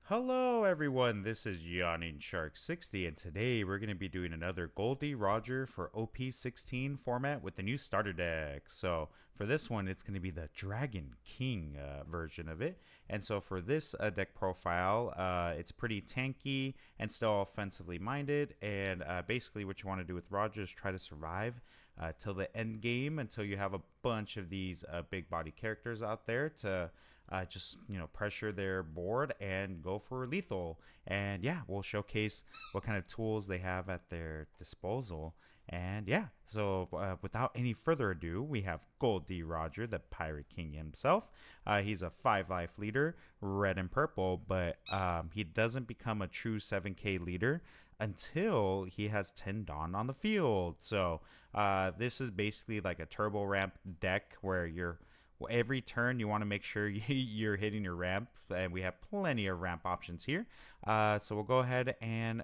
Hello everyone, this is Yawning Shark 60 and today we're going to be doing another Goldie Roger for OP16 format with the new starter deck. So for this one it's going to be the Dragon King version of it. And so for this deck profile, it's pretty tanky and still offensively minded, and basically what you want to do with Roger is try to survive till the end game until you have a bunch of these big body characters out there to just pressure their board and go for lethal. And yeah, we'll showcase what kind of tools they have at their disposal. And yeah, so without any further ado, we have Goldie Roger, the Pirate King himself. He's a 5 life leader, red and purple, but he doesn't become a true 7k leader until he has 10 Dawn on the field. So this is basically like a turbo ramp deck where you're every turn you want to make sure you're hitting your ramp, and we have plenty of ramp options here. So we'll go ahead and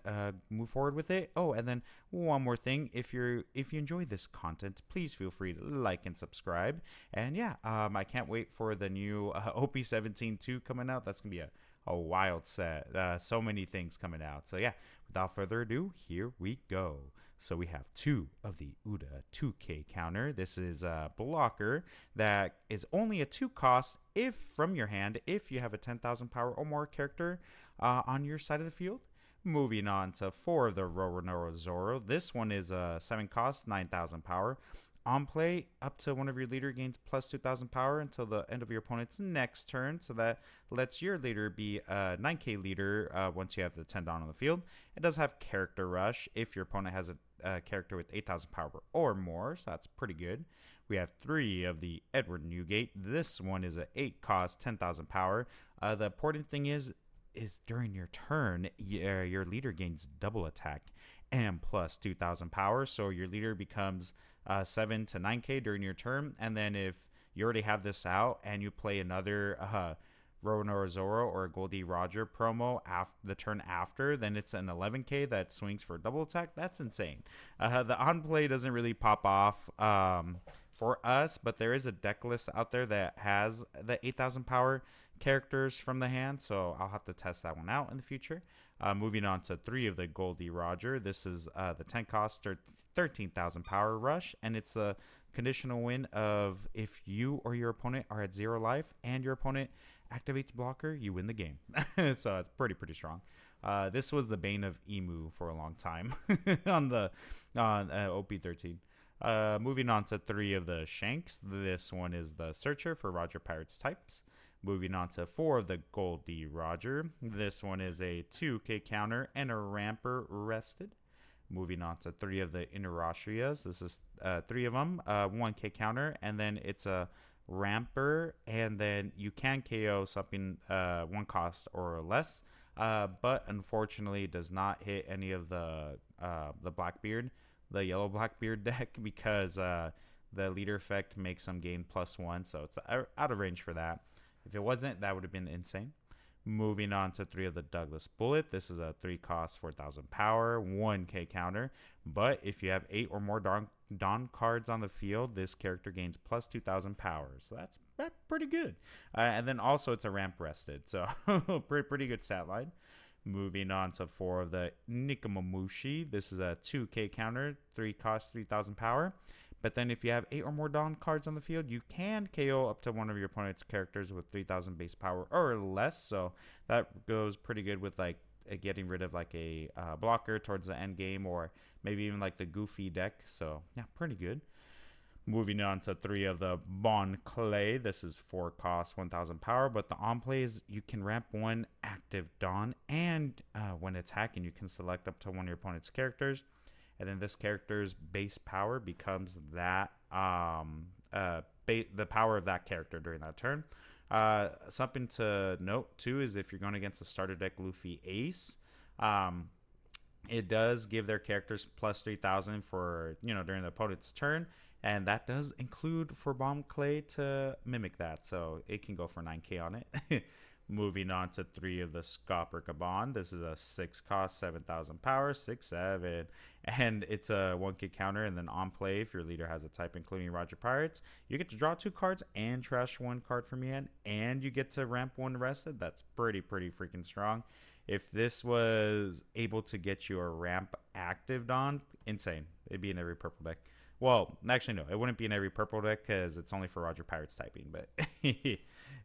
move forward with it. Oh, and then one more thing, if you enjoy this content, please feel free to like and subscribe. And yeah, I can't wait for the new OP17 2 coming out. That's gonna be a wild set. So many things coming out. So yeah, without further ado, here we go. So we have two of the Uda 2K counter. This is a blocker that is only a 2 cost if from your hand if you have a 10,000 power or more character on your side of the field. Moving on to 4 of the Roronoa Zoro. This one is a 7 cost, 9,000 power. On play, up to one of your leader gains plus 2,000 power until the end of your opponent's next turn. So that lets your leader be a 9k leader once you have the 10 Dawn on the field. It does have character rush if your opponent has a character with 8,000 power or more. So that's pretty good. We have 3 of the Edward Newgate. This one is a 8 cost, 10,000 power. The important thing is during your turn, your leader gains double attack and plus 2,000 power. So your leader becomes 7 to 9k during your turn. And then if you already have this out and you play another Roronoa Zoro or a Goldie Roger promo the turn after, then it's an 11k that swings for double attack. That's insane. The on play doesn't really pop off for us, but there is a deck list out there that has the 8,000 power characters from the hand, so I'll have to test that one out in the future. Moving on to 3 of the Goldie Roger. This is the 10 cost 13,000 power rush, and it's a conditional win of if you or your opponent are at 0 life and your opponent activates blocker, you win the game. So it's pretty strong. This was the bane of Emu for a long time on OP13. Moving on to 3 of the Shanks. This one is the Searcher for Roger Pirates types. Moving on to 4 of the Goldie Roger. This one is a 2k counter and a ramper rested. Moving on to 3 of the Inarastrias. This is 3 of them, 1k counter, and then it's a ramper, and then you can KO something 1 cost or less, but unfortunately does not hit any of the Blackbeard, the yellow Blackbeard deck, because the leader effect makes them gain +1, so it's out of range for that. If it wasn't, that would have been insane. Moving on to 3 of the Douglas Bullet. This is a 3 cost, 4,000 power, 1k counter. But if you have 8 or more Dawn cards on the field, this character gains plus 2,000 power. So that's pretty good. And then also it's a ramp rested. So pretty good stat line. Moving on to 4 of the Nikomamushi. This is a 2k counter, 3 cost, 3,000 power. But then if you have 8 or more Dawn cards on the field, you can KO up to one of your opponent's characters with 3,000 base power or less. So that goes pretty good with like getting rid of like a blocker towards the end game, or maybe even like the Goofy deck. So yeah, pretty good. Moving on to 3 of the Bon Clay. This is 4 cost, 1,000 power, but the on play is you can ramp 1 active Dawn, and when attacking, you can select up to one of your opponent's characters. And then this character's base power becomes that the power of that character during that turn. Something to note too is if you're going against a starter deck Luffy&Ace, it does give their characters plus 3,000 for during the opponent's turn, and that does include for Bomb Clay to mimic that, so it can go for 9k on it. Moving on to 3 of the Scopper Kaban. This is a 6 cost, 7,000 power, 6/7. And it's a 1k counter. And then on play, if your leader has a type including Roger Pirates, you get to draw 2 cards and trash 1 card from your hand. And you get to ramp 1 rested. That's pretty freaking strong. If this was able to get you a ramp active Don, insane. It'd be in every purple deck. Well, actually, no. It wouldn't be in every purple deck because it's only for Roger Pirates typing. But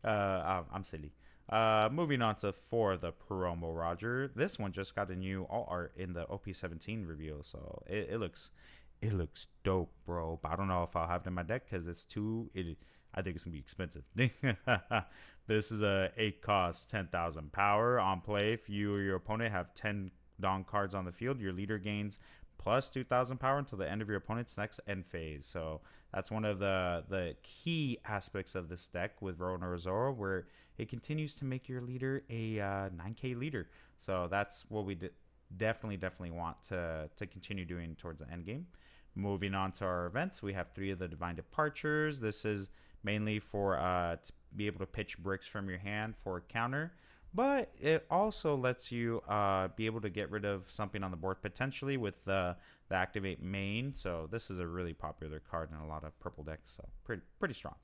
I'm silly. Moving on to 4, the promo Roger. This one just got a new alt art in the OP17 reveal, so it looks dope, bro. But I don't know if I'll have it in my deck because it's too. I think it's gonna be expensive. This is a 8 cost, 10,000 power. On play, if you or your opponent have 10 Dawn cards on the field, your leader gains plus 2,000 power until the end of your opponent's next end phase. So that's one of the key aspects of this deck with Rona Rosoro, where it continues to make your leader a 9k leader. So that's what we definitely want to continue doing towards the end game. Moving on to our events, we have 3 of the Divine Departures. This is mainly for to be able to pitch bricks from your hand for a counter. But it also lets you be able to get rid of something on the board potentially with the activate main. So this is a really popular card in a lot of purple decks. So pretty strong.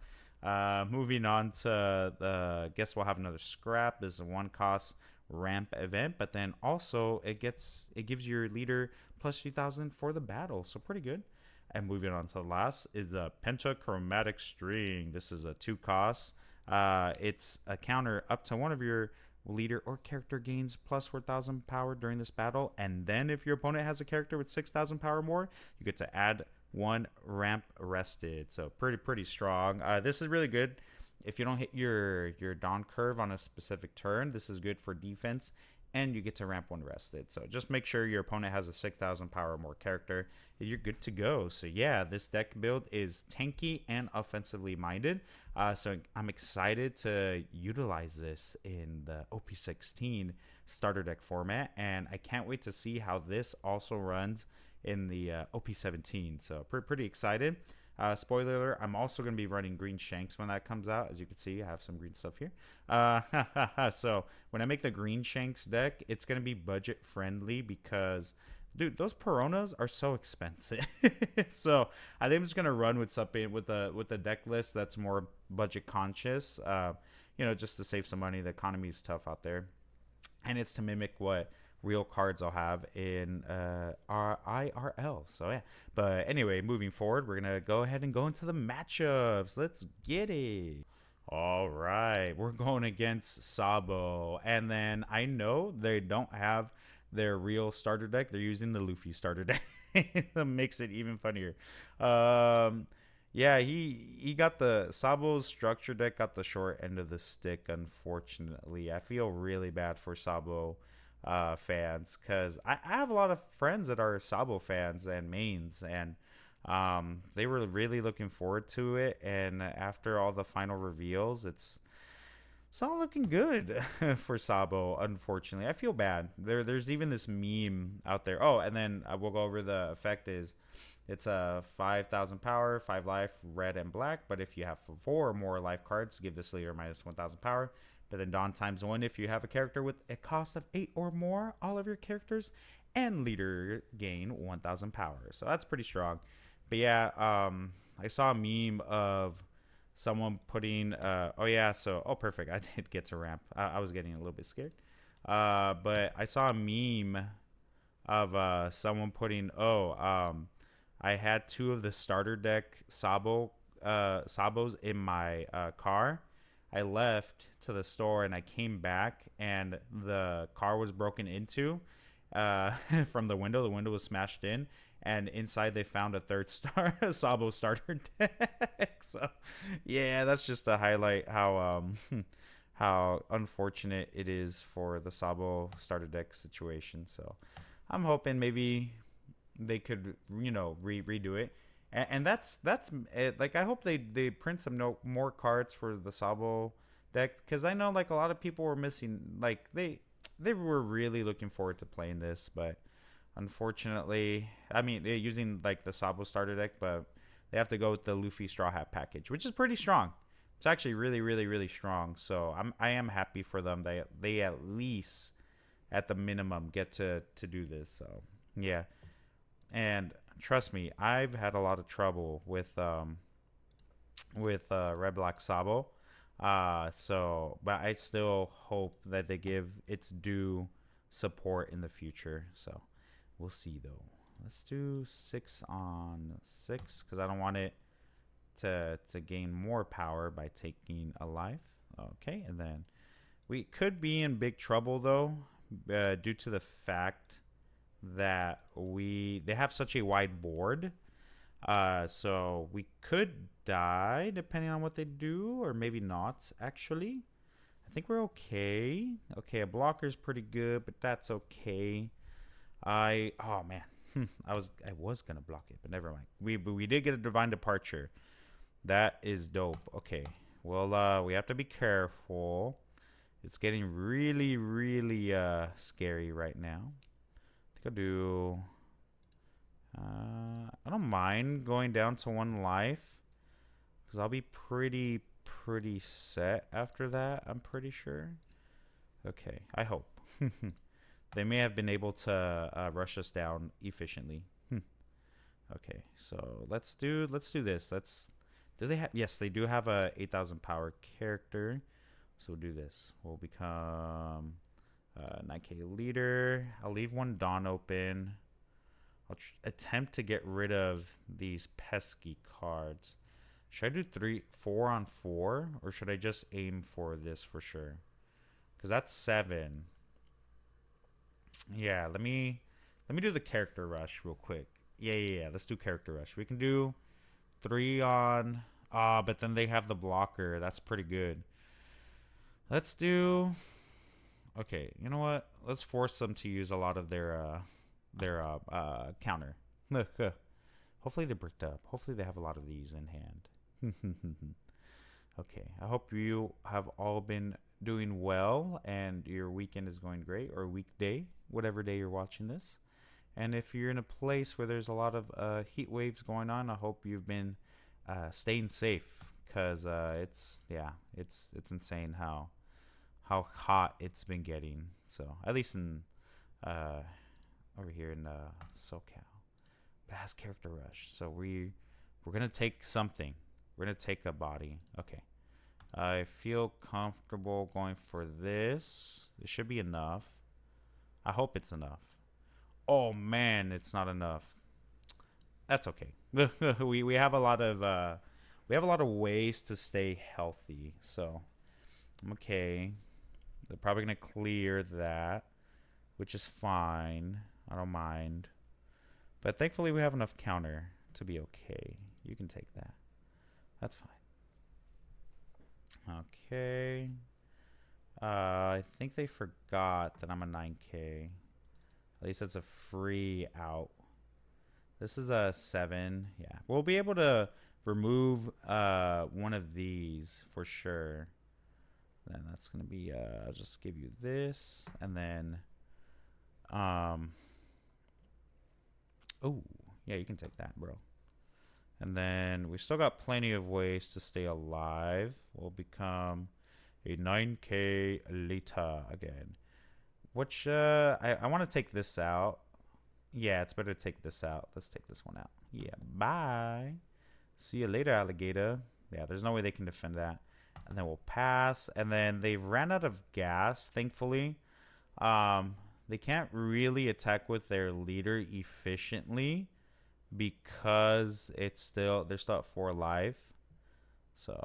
Moving on to the, guess we'll have another scrap. This is a 1 cost ramp event, but then also it gives your leader plus 2,000 for the battle. So pretty good. And moving on to the last is the Pentachromatic String. This is a 2 cost. It's a counter up to one of your leader or character gains plus 4,000 power during this battle, and then if your opponent has a character with 6,000 power more, you get to add 1 ramp rested. So pretty strong. This is really good if you don't hit your Dawn curve on a specific turn. This is good for defense, and you get to ramp 1 rested. So just make sure your opponent has a 6,000 power or more character, and you're good to go. So yeah, this deck build is tanky and offensively minded. So I'm excited to utilize this in the OP16 starter deck format, and I can't wait to see how this also runs in the OP17. So pretty excited. Spoiler alert, I'm also going to be running green Shanks when that comes out. As you can see, I have some green stuff here. So when I make the green Shanks deck, it's going to be budget friendly because, dude, those Peronas are so expensive. So I think I'm just going to run with something with a deck list that's more budget conscious, just to save some money. The economy is tough out there. And it's to mimic what real cards I'll have in our IRL. So yeah, but anyway, moving forward, we're gonna go ahead and go into the matchups. Let's get it. All right, we're going against Sabo, and then I know they don't have their real starter deck. They're using the Luffy starter deck. That makes it even funnier. Yeah, he got the Sabo's structure deck got the short end of the stick, unfortunately. I feel really bad for Sabo fans, because I have a lot of friends that are Sabo fans and mains, and they were really looking forward to it, and after all the final reveals, it's not looking good for Sabo, unfortunately. I feel bad. There's even this meme out there. Oh, and then we'll go over the effect. Is it's a 5,000 power, 5 life, red and black, but if you have 4 or more life cards, give this leader minus 1,000 power. But then Dawn times 1 if you have a character with a cost of 8 or more, all of your characters and leader gain 1,000 power. So that's pretty strong. But yeah, I saw a meme of someone putting perfect, I did get to ramp. I was getting a little bit scared. But I saw a meme of someone putting, I had 2 of the starter deck Sabos in my car. I left to the store and I came back and the car was broken into from the window. The window was smashed in, and inside they found a 3rd star Sabo starter deck. So yeah, that's just to highlight how unfortunate it is for the Sabo starter deck situation. So I'm hoping maybe they could redo it. And that's it. Like, I hope they print some more cards for the Sabo deck, because I know like a lot of people were missing. Like they were really looking forward to playing this, but unfortunately, I mean, they're using like the Sabo starter deck, but they have to go with the Luffy Straw Hat package, which is pretty strong. It's actually really, really, really strong. So I am happy for them. They at least at the minimum get to do this. So yeah, and trust me, I've had a lot of trouble with Red Black Sabo. So but I still hope that they give its due support in the future. So we'll see though. Let's do 6 on 6 because I don't want it to gain more power by taking a life. Okay, and then we could be in big trouble though, due to the fact that they have such a wide board. So we could die depending on what they do, or maybe not. Actually, I think we're okay. Okay, a blocker's pretty good, but that's okay. Oh man, I was gonna block it, but never mind. We did get a divine departure. That is dope. Okay. Well, we have to be careful. It's getting really, really scary right now. I think I'll do. I don't mind going down to 1 life because I'll be pretty set after that. I'm pretty sure. Okay, I hope. They may have been able to rush us down efficiently. Okay, so let's do this. Do they have? Yes, they do have a 8,000 power character. So we'll do this. We'll become 9K leader. I'll leave 1 Dawn open. I'll attempt to get rid of these pesky cards. Should I do 4 on 4, or should I just aim for this for sure? Because that's 7. Yeah, let me do the character rush real quick. Yeah. Let's do character rush. We can do 3 on. But then they have the blocker. That's pretty good. Let's do. Okay, you know what? Let's force them to use a lot of their counter. Hopefully they're bricked up. Hopefully they have a lot of these in hand. Okay, I hope you have all been doing well and your weekend is going great, or weekday, whatever day you're watching this. And if you're in a place where there's a lot of heat waves going on, I hope you've been staying safe, because it's insane how hot it's been getting. So at least in over here in SoCal, but it has character rush. So we're gonna take something. We're gonna take a body. Okay. I feel comfortable going for this. It should be enough. I hope it's enough. Oh man, it's not enough. That's okay. we have a lot of ways to stay healthy. So I'm okay. They're probably gonna clear that, which is fine. I don't mind. But thankfully we have enough counter to be okay. You can take that. That's fine. Okay. I think they forgot that I'm a 9K. At least it's a free out. This is a 7. Yeah. We'll be able to remove one of these for sure. Then that's going to be, I'll just give you this. And then, oh, yeah, you can take that, bro. And then we still got plenty of ways to stay alive. We'll become a 9K later again. Which, I want to take this out. Yeah, it's better to take this out. Let's take this one out. Yeah, bye. See you later, alligator. Yeah, there's no way they can defend that. And then we'll pass. And then they've ran out of gas, thankfully. They can't really attack with their leader efficiently because they're still at 4 life. So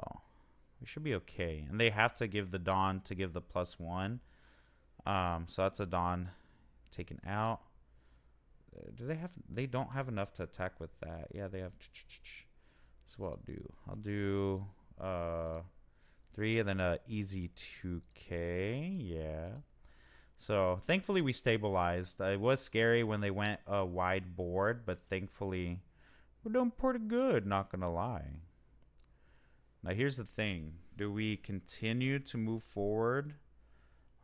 we should be okay. And they have to give the Dawn to give the +1. So that's a Dawn taken out. They don't have enough to attack with that. Yeah, they have. So what I'll do 3 and then a easy 2K. Yeah. So thankfully we stabilized. It was scary when they went a wide board, but thankfully we're doing pretty good, not gonna lie. Now here's the thing. Do we continue to move forward?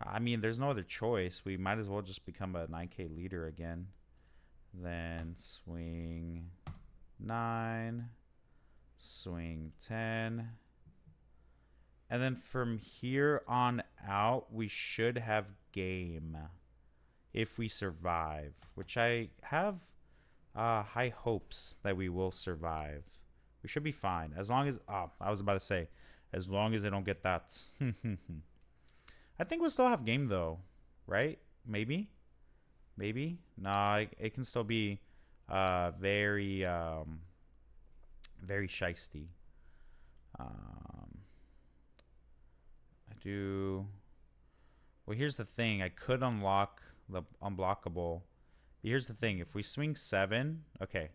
I mean, there's no other choice. We might as well just become a 9K leader again. Then swing 9, swing 10, And then from here on out, we should have game if we survive, which I have high hopes that we will survive. We should be fine as long as. Oh, I was about to say, as long as they don't get that. I think we'll still have game though, right? Maybe, maybe. Nah, it can still be very very shisty. I do. Well, here's the thing. I could unlock the unblockable. But here's the thing. If we swing 7, okay.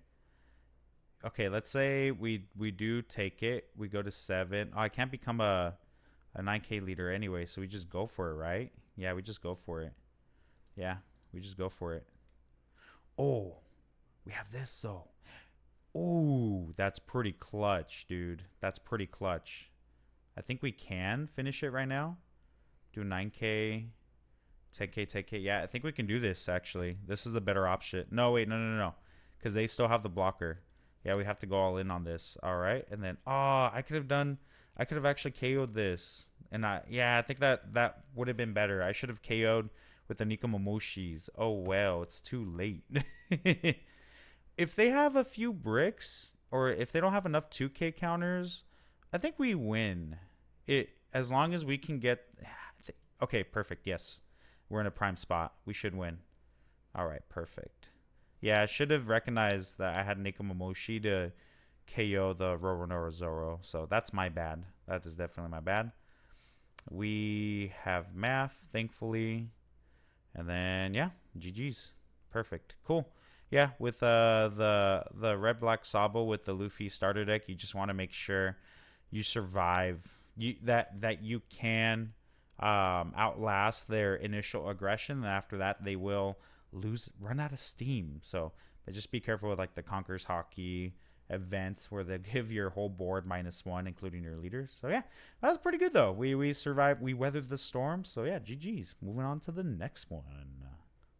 Okay, let's say we do take it. We go to 7. Oh, I can't become a 9K leader anyway, so we just go for it, right? Yeah, we just go for it. Yeah, we just go for it. Oh, we have this though. Ooh, that's pretty clutch, dude. That's pretty clutch. I think we can finish it right now. Do 9K, 10K, 10K. Yeah, I think we can do this, actually. This is the better option. No, wait, no. Because they still have the blocker. Yeah, we have to go all in on this. All right. And then, oh, I could have actually KO'd this. And I think that would have been better. I should have KO'd with the Nikomomoshis. Oh, well, it's too late. If they have a few bricks, or if they don't have enough 2K counters, I think we win. As long as we can get. Okay, perfect. Yes, we're in a prime spot. We should win. All right, perfect. Yeah, I should have recognized that I had Nikomomoshi to KO the Roronoa Zoro. So that's my bad. That is definitely my bad. We have math, thankfully. And then, yeah, GG's. Perfect. Cool. Yeah, with the red black Sabo with the Luffy starter deck, you just want to make sure you survive. That you can outlast their initial aggression, and after that they will run out of steam. So but just be careful with like the Conqueror's Hockey events where they give your whole board -1, including your leaders. So yeah, that was pretty good though. We survived. We weathered the storm. So yeah, GG's. Moving on to the next one.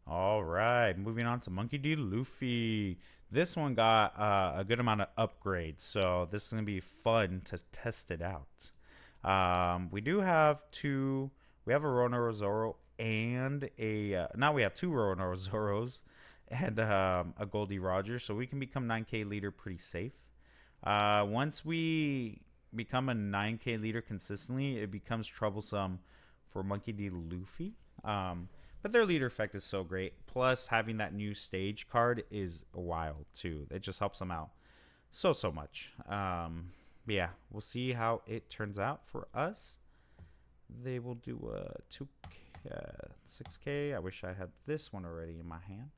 All right, moving on to Monkey D. Luffy. This one got a good amount of upgrades, so this is going to be fun to test it out. We do have two. We have a Roronoa Zoro and a. Now we have two Roronoa Zoros and a Goldie Roger, so we can become 9K leader pretty safe. Once we become a 9K leader consistently, it becomes troublesome for Monkey D. Luffy. But their leader effect is so great. Plus, having that new stage card is wild, too. It just helps them out so much. But yeah, we'll see how it turns out for us. They will do a 6K. I wish I had this one already in my hand.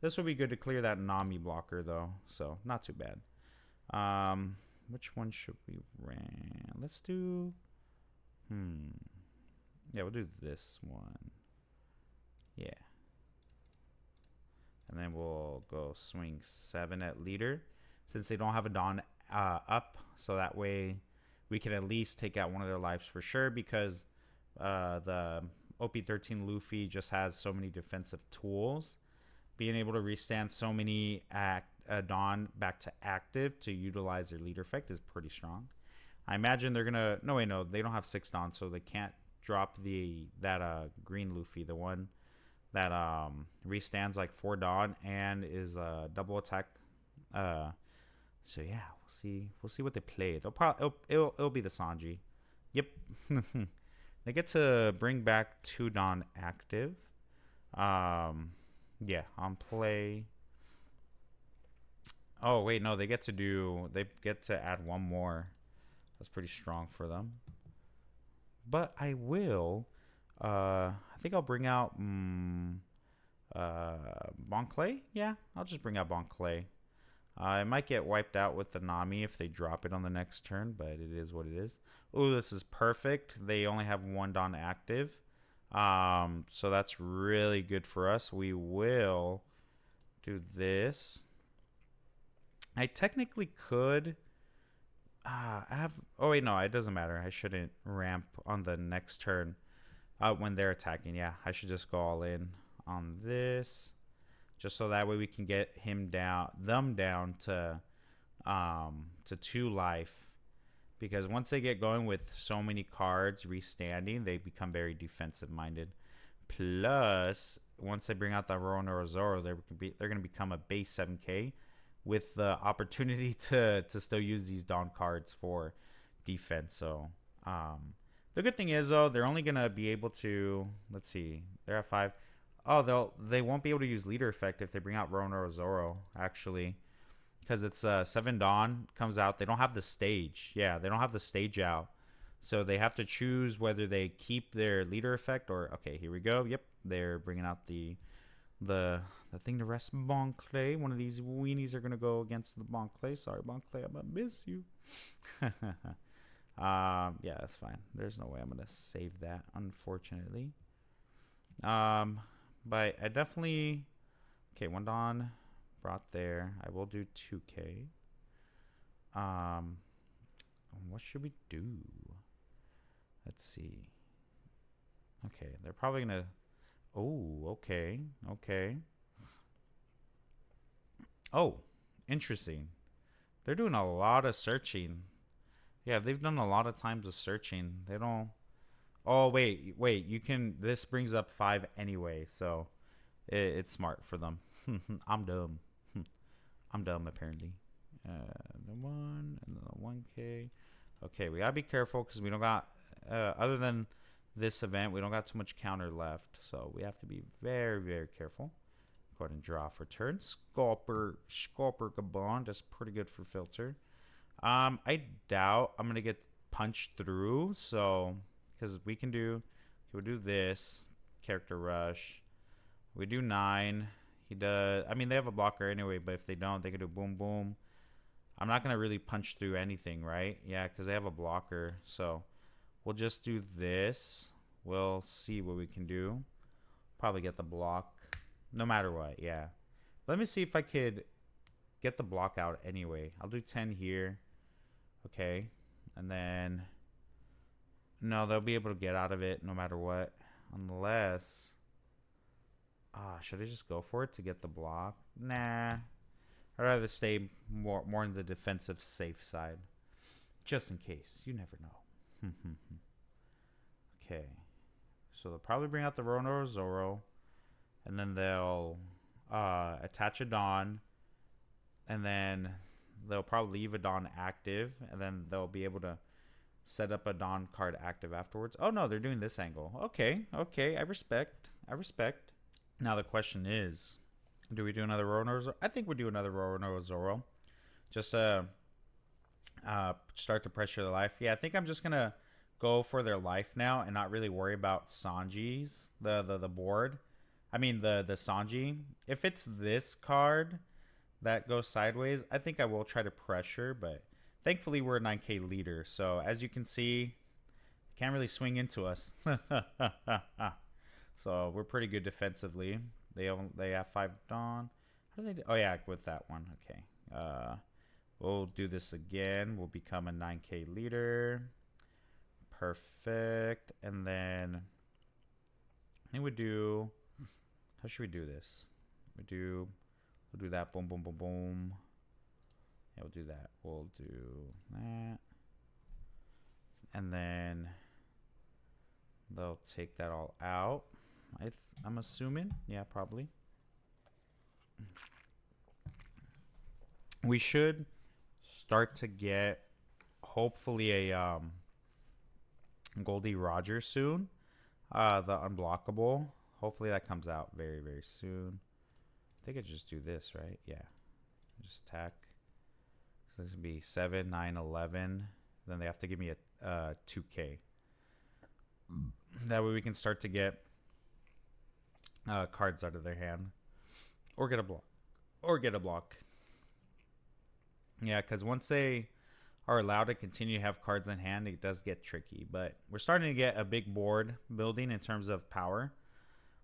This will be good to clear that Nami blocker, though. So, not too bad. Which one should we ran? Let's do... Yeah, we'll do this one. Yeah. And then we'll go swing 7 at leader. Since they don't have a Dawn up. So that way we can at least take out one of their lives for sure. Because the OP13 Luffy just has so many defensive tools. Being able to restand so many Dawn back to active to utilize their leader effect is pretty strong. I imagine they're going to... No, wait, no. They don't have 6 Dawn. So they can't drop that green Luffy. The one... that restands like 4 Dawn and is double attack. So yeah, we'll see what they play. It'll be the Sanji. Yep. They get to bring back 2 Dawn active. Yeah, on play. Oh wait, no, they get to add 1 more. That's pretty strong for them. But I will I think I'll bring out Bon Clay. Yeah, I'll just bring out Bon Clay. It might get wiped out with the Nami if they drop it on the next turn, but it is what it is. Oh, this is perfect. They only have 1 Dawn active. So that's really good for us. We will do this. I technically could... I have... Oh, wait, no, it doesn't matter. I shouldn't ramp on the next turn. When they're attacking, yeah, I should just go all in on this, just so that way we can get them down to 2 life because once they get going with so many cards restanding, they become very defensive minded. Plus, once they bring out the Rona or Zoro, they're going to become a base 7K with the opportunity to still use these Dawn cards for defense. So, the good thing is though, they're only going to be able to, let's see, they're at 5. Oh, they won't be able to use leader effect if they bring out Rona or Zoro, actually, because it's 7 Dawn comes out. They don't have the stage. Yeah, they don't have the stage out. So they have to choose whether they keep their leader effect or, okay, here we go. Yep, they're bringing out the thing to rest Bon Clay. One of these weenies are going to go against the Bon Clay. Sorry, Bon Clay, I'm going to miss you. Yeah, that's fine. There's no way I'm going to save that, unfortunately. But I definitely, okay, 1 Dawn brought there. I will do 2K. What should we do? Let's see. Okay, they're probably gonna. Oh, okay, okay. Oh, interesting. They're doing a lot of searching. Yeah, they've done a lot of times of searching. They don't. Oh, wait. You can. This brings up 5 anyway, so it's smart for them. I'm dumb. I'm dumb apparently. The 1 and the 1K. Okay, we gotta be careful because we don't got. Other than this event, we don't got too much counter left, so we have to be very, very careful. Go ahead and draw for turn. Sculper Gabon. That's pretty good for filter. I doubt I'm gonna get punched through, so because we'll do this character rush. We do 9. He does. I mean, they have a blocker anyway, but if they don't, they can do boom boom. I'm not gonna really punch through anything, right? Yeah, because they have a blocker, so we'll just do this. We'll see what we can do. Probably get the block, no matter what. Yeah. Let me see if I could get the block out anyway. I'll do 10 here. Okay, and then no, they'll be able to get out of it no matter what, unless. Should I just go for it to get the block? Nah. I'd rather stay more in the defensive safe side. Just in case. You never know. Okay. So they'll probably bring out the Rona or Zoro. And then they'll attach a Dawn. And then they'll probably leave a Dawn active. And then they'll be able to set up a Dawn card active afterwards. Oh no, they're doing this angle. Okay. I respect. Now the question is, do we do another Rona or Zoro? I think we do another Rona or Zoro. Just start to pressure the life. Yeah, I think I'm just going to go for their life now and not really worry about Sanji's, the board. I mean, the Sanji. If it's this card that goes sideways, I think I will try to pressure, but thankfully we're a 9K leader. So as you can see, can't really swing into us. So we're pretty good defensively. They have 5 Dawn. How do they do? Oh yeah, with that one. Okay. We'll do this again. We'll become a 9K leader. Perfect. And then I think we do. How should we do this? We'll do that. Boom, boom, boom, boom. Yeah, we'll do that. We'll do that. And then they'll take that all out. I'm assuming. Yeah, probably. We should start to get hopefully a Goldie Roger soon. The unblockable. Hopefully that comes out very, very soon. I think I just do this, right? Yeah. Just attack. So this would be 7, 9, 11. Then they have to give me a 2K. That way we can start to get cards out of their hand. Or get a block. Yeah, because once they are allowed to continue to have cards in hand, it does get tricky. But we're starting to get a big board building in terms of power.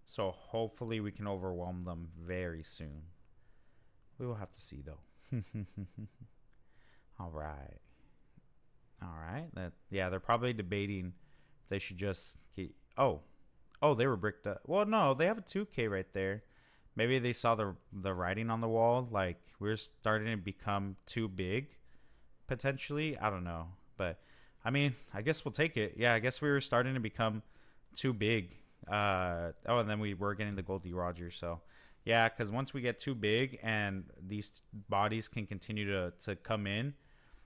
So hopefully we can overwhelm them very soon. We will have to see, though. All right. Yeah, they're probably debating if they should just keep... Oh, they were bricked up. Well, no, they have a 2K right there. Maybe they saw the writing on the wall. Like, we're starting to become too big, potentially. I don't know. But I mean, I guess we'll take it. Yeah, I guess we were starting to become too big. Oh, and then we were getting the Goldie Roger. So yeah, because once we get too big and these bodies can continue to come in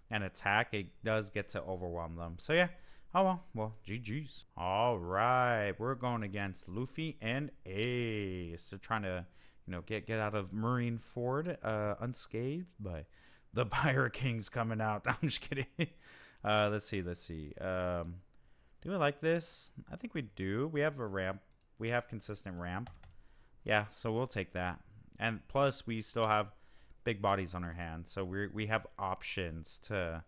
and attack, it does get to overwhelm them. So yeah. Oh well, GG's. All right, we're going against Luffy and Ace. They're trying to, get out of Marine Ford unscathed, but the Pirate King's coming out. I'm just kidding. Let's see. Do we like this? I think we do. We have a ramp. We have consistent ramp. Yeah, so we'll take that. And plus, we still have big bodies on our hands, so we have options to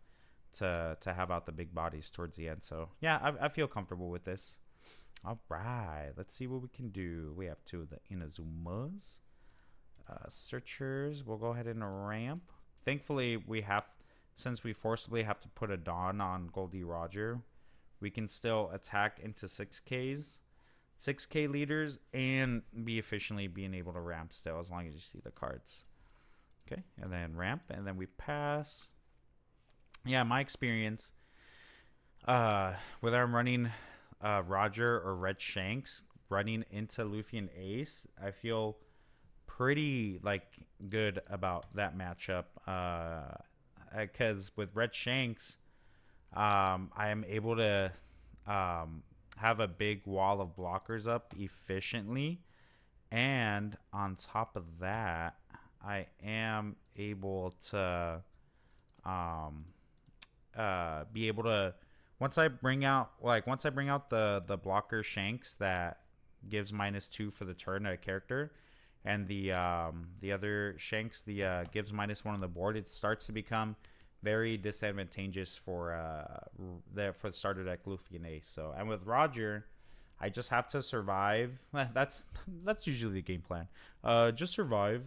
have out the big bodies towards the end. So yeah, I feel comfortable with this. All right, let's see what we can do. We have two of the Inazumas. Searchers, we'll go ahead and ramp. Thankfully, since we forcibly have to put a Dawn on Goldie Roger, we can still attack into 6k leaders, and be efficiently being able to ramp still, as long as you see the cards. Okay, and then ramp, and then we pass. Yeah, my experience, whether I'm running Roger or Red Shanks, running into Luffy and Ace, I feel pretty good about that matchup. Because with Red Shanks, I am able to have a big wall of blockers up efficiently, and on top of that, I am able to be able to, once I bring out the blocker Shanks that gives -2 for the turn at a character, and the other Shanks gives -1 on the board, it starts to become very disadvantageous for the starter deck Luffy and Ace. So, and with Roger, I just have to survive. That's usually the game plan. Just survive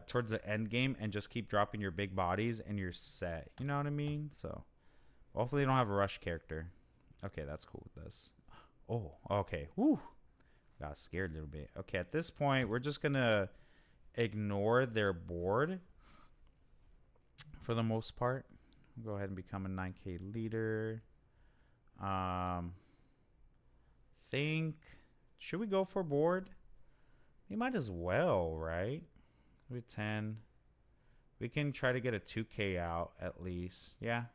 towards the end game and just keep dropping your big bodies and you're set. You know what I mean? So hopefully you don't have a rush character. Okay, that's cool with this. Oh, okay. Woo. Got scared a little bit. Okay, at this point, we're just gonna ignore their board for the most part. Go ahead and become a 9k leader. Should we go for board? We might as well, right? With 10, we can try to get a 2k out at least. Yeah,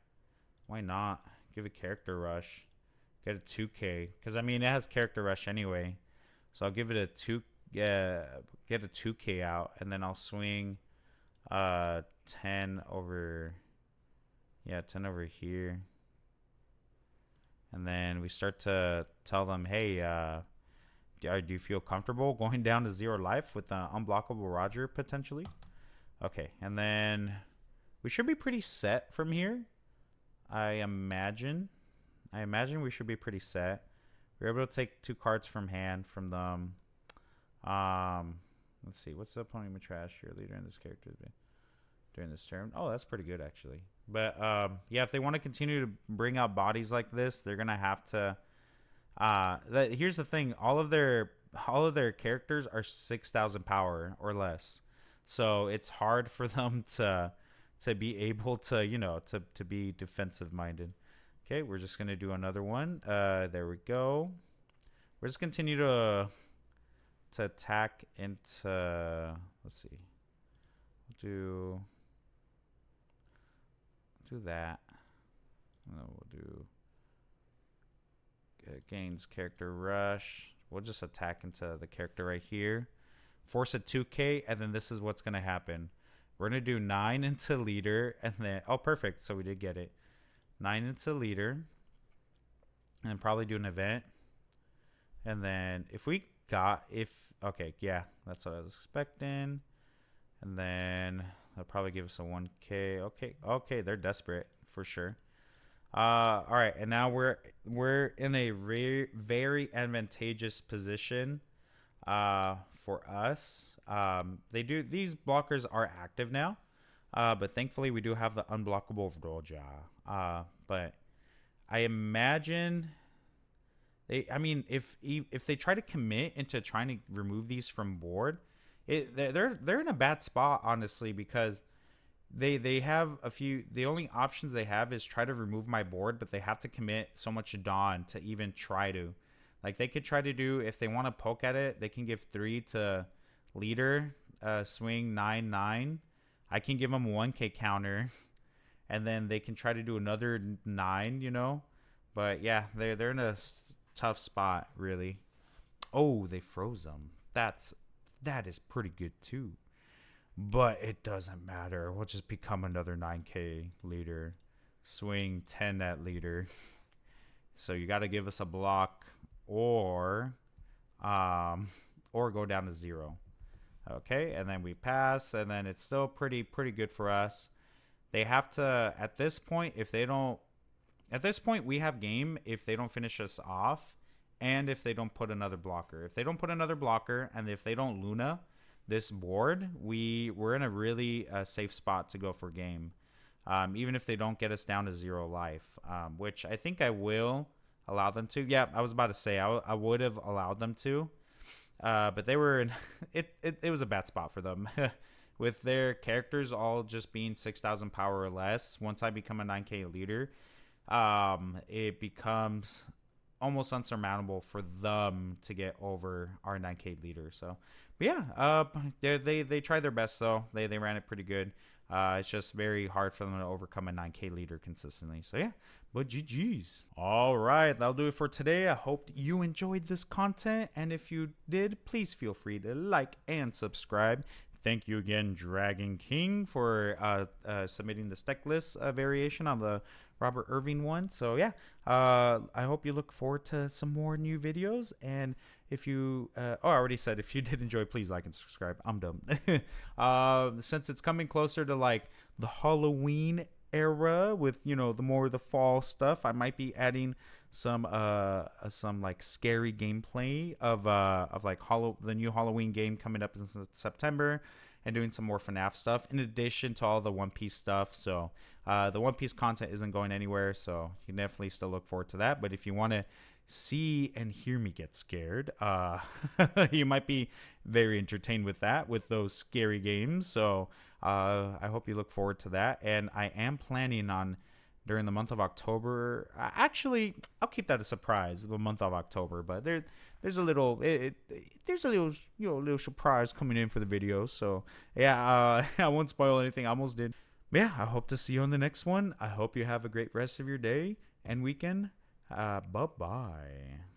why not? Give a character rush, get a 2k, because I mean it has character rush anyway. So I'll give it a 2, get a 2k out, and then I'll swing 10 over, 10 over here. And then we start to tell them, hey, do you feel comfortable going down to 0 life with an unblockable Roger potentially? Okay, and then we should be pretty set from here. I imagine we should be pretty set. We're able to take 2 cards from hand from them. Let's see, what's the opponent trash your leader in this character during this turn? Oh, that's pretty good actually. But yeah, if they want to continue to bring out bodies like this, they're gonna have to. Here's the thing: all of their characters are 6,000 power or less, so it's hard for them to be able to to be defensive minded. Okay, we're just gonna do another one. There we go. We're just continue to attack into. Let's see. We'll do that. And then we'll do gains character rush. We'll just attack into the character right here. Force a 2k, and then this is what's gonna happen. We're gonna do 9 into leader, and then perfect. So we did get it. 9 into leader, and probably do an event. And then okay, yeah, that's what I was expecting. And then they'll probably give us a 1k. Okay, they're desperate for sure. All right, and now we're in a very advantageous position for us. These blockers are active now, but thankfully we do have the unblockable Roja. But I imagine if they try to commit into trying to remove these from board, they're in a bad spot honestly, because they have a few. The only options they have is try to remove my board, but they have to commit so much dawn to even try to. Like they could try to do, if they want to poke at it, they can give 3 to leader, swing 9-9. I can give them 1K counter, and then they can try to do another 9. But yeah, they're in a tough spot really. Oh, they froze them. That is pretty good too. But it doesn't matter. We'll just become another 9K leader. Swing 10 at leader. So you got to give us a block, or go down to 0. Okay, and then we pass, and then it's still pretty good for us. They have to, at this point, if they don't, at this point we have game if they don't finish us off, and if they don't put another blocker. If they don't put another blocker, and if they don't Luna this board, we're in a really safe spot to go for game. Even if they don't get us down to 0 life, which I think I will allow them to. Yeah, I was about to say I would have allowed them to, but they were in it was a bad spot for them. With their characters all just being 6,000 power or less. Once I become a 9K leader, it becomes almost unsurmountable for them to get over our 9K leader. So, but yeah, they tried their best though. They ran it pretty good. It's just very hard for them to overcome a 9K leader consistently. So yeah, but GG's. All right, that'll do it for today. I hope you enjoyed this content, and if you did, please feel free to like and subscribe. Thank you again, Dragon King, for submitting the deck list variation on the Robert Irving one. So yeah, I hope you look forward to some more new videos. And if you, I already said, if you did enjoy, please like and subscribe. I'm dumb. Since it's coming closer to like the Halloween era with, the fall stuff, I might be adding some like scary gameplay of like the new Halloween game coming up in September, and doing some more FNAF stuff in addition to all the One Piece stuff. So the One Piece content isn't going anywhere, so you can definitely still look forward to that. But if you want to see and hear me get scared, you might be very entertained with that, with those scary games. So I hope you look forward to that. And I am planning on, during the month of October, actually I'll keep that a surprise, the month of October, but there's a little little surprise coming in for the video. So yeah, I won't spoil anything. I almost did. But yeah, I hope to see you on the next one. I hope you have a great rest of your day and weekend. Bye bye.